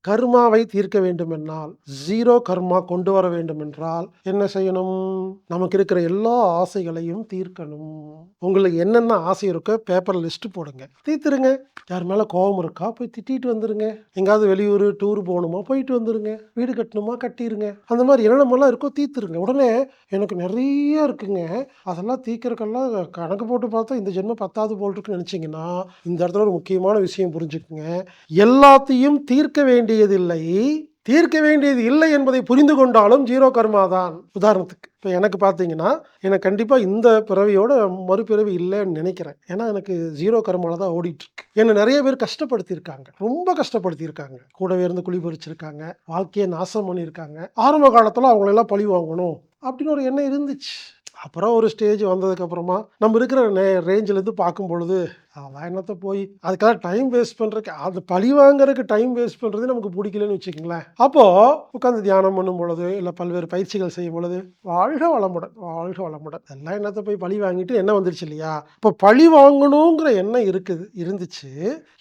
கர்மாவை தீர்க்க வேண்டுமென்றால், ஜீரோ கர்மா கொண்டு வர வேண்டுமென்றால் என்ன செய்யணும்? நமக்கு இருக்கிற எல்லா ஆசைகளையும் தீர்க்கணும். உங்களுக்கு என்னென்ன ஆசை இருக்கோ பேப்பர்ல லிஸ்ட் போடுங்க. தீர்த்துருங்க. யார் மேல கோவம் இருக்கா? போய் திட்டிட்டு வந்துருங்க. எங்கேயாவது வெளியூர் டூர் போகணுமா? போயிட்டு வந்துருங்க. வீடு கட்டணுமா? கட்டிருங்க. அந்த மாரி என்னென்னமெல்லாம் இருக்கோ தீர்த்துருங்க. உடனே எனக்கு நெறைய இருக்குங்க. அதெல்லாம் தீர்க்கறதுக்கெல்லாம் கணக்கு போட்டு பார்த்தா இந்த ஜென்மம் பத்தாது போல் இருக்குன்னு நெனச்சீங்கன்னா, இந்த இடத்துல ஒரு முக்கியமான விஷயம் புரிஞ்சுக்கங்க. எல்லாத்தையும் தீர்க்க வேண்டியதில்லை. தீர்க்க வேண்டியது இல்லை என்பதை புரிந்து கொண்டாலும் ஜீரோ கர்மா தான். உதாரணத்துக்கு, இப்ப எனக்கு பார்த்தீங்கன்னா, எனக்கு கண்டிப்பா இந்த பிறவியோட மறுபிறவி இல்லன்னு நெனைக்கிறேன். ஏன்னா, எனக்கு ஜீரோ கர்மால தான் ஓடிட்டுருக்கு. என்ன நெறைய பேர் கஷ்டப்படுத்தியிருக்காங்க. ரொம்ப கஷ்டப்படுத்தியிருக்காங்க. கூடவே இருந்து குழி பறிச்சிருக்காங்க. வாழ்க்கைய நாசம் பண்ணியிருக்காங்க. ஆரம்ப காலத்துல அவங்களெல்லாம் பழி வாங்கணும் அப்படின்னு ஒரு எண்ணம் இருந்துச்சு. அப்புறம் ஒரு ஸ்டேஜ் வந்ததுக்கப்புறமா, நம்ம இருக்கிற ரேஞ்சிலேருந்து பார்க்கும்பொழுது, அதெல்லாம் என்னத்த போய் அதுக்காக டைம் வேஸ்ட் பண்றதுக்கு அது பழி வாங்குறதுக்கு டைம் வேஸ்ட் பண்றது நமக்கு பிடிக்கலன்னு வச்சுக்கங்களேன். அப்போ உட்கார்ந்து தியானம் பண்ணும் பொழுது, இல்ல பல்வேறு பயிற்சிகள் செய்யும் பொழுது, வாழ்க வளமுடன், வாழ்க வளமுடன். எல்லாம் என்னத்த போய் பழி வாங்கிட்டு எண்ணம் வந்துருச்சு இல்லையா? இப்போ பழி வாங்கணுங்கிற எண்ணம் இருந்துச்சு.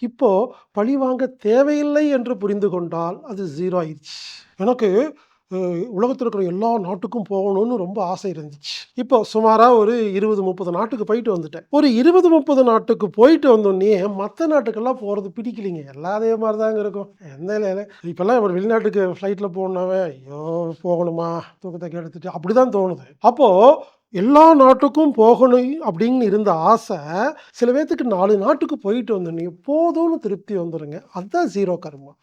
இப்போ பழி வாங்க தேவையில்லை என்று புரிந்து கொண்டால், அது 0 ஆயிருச்சு. எனக்கு உலகத்துல இருக்கிற எல்லா நாட்டுக்கும் போகணும்னு ரொம்ப ஆசை இருந்துச்சு. இப்போ சுமாரா ஒரு 20, 30 நாட்டுக்கு போயிட்டு வந்துட்டேன். ஒரு 20, 30 நாட்டுக்கு போயிட்டு வந்தோனயே மத்த நாட்டுக்கெல்லாம் போறது பிடிக்கலைங்க. எல்லாம் அதே மாரி தாங்க இருக்கும். இப்பல்லாம் ஒரு வெளிநாட்டுக்கு ஃப்ளைட்ல போனாவே, ஐயோ! போகணுமா? தூக்கத்த கெடுத்துட்டு அப்படிதான் தோணுது. அப்போ எல்லா நாட்டுக்கும் போகணும் அப்படின்னு இருந்த ஆசை, சில பேத்துக்கு 4 நாட்டுக்கு போயிட்டு வந்தோனே போதும்னு திருப்தி வந்துருங்க. அதுதான் ஜீரோ கர்மா.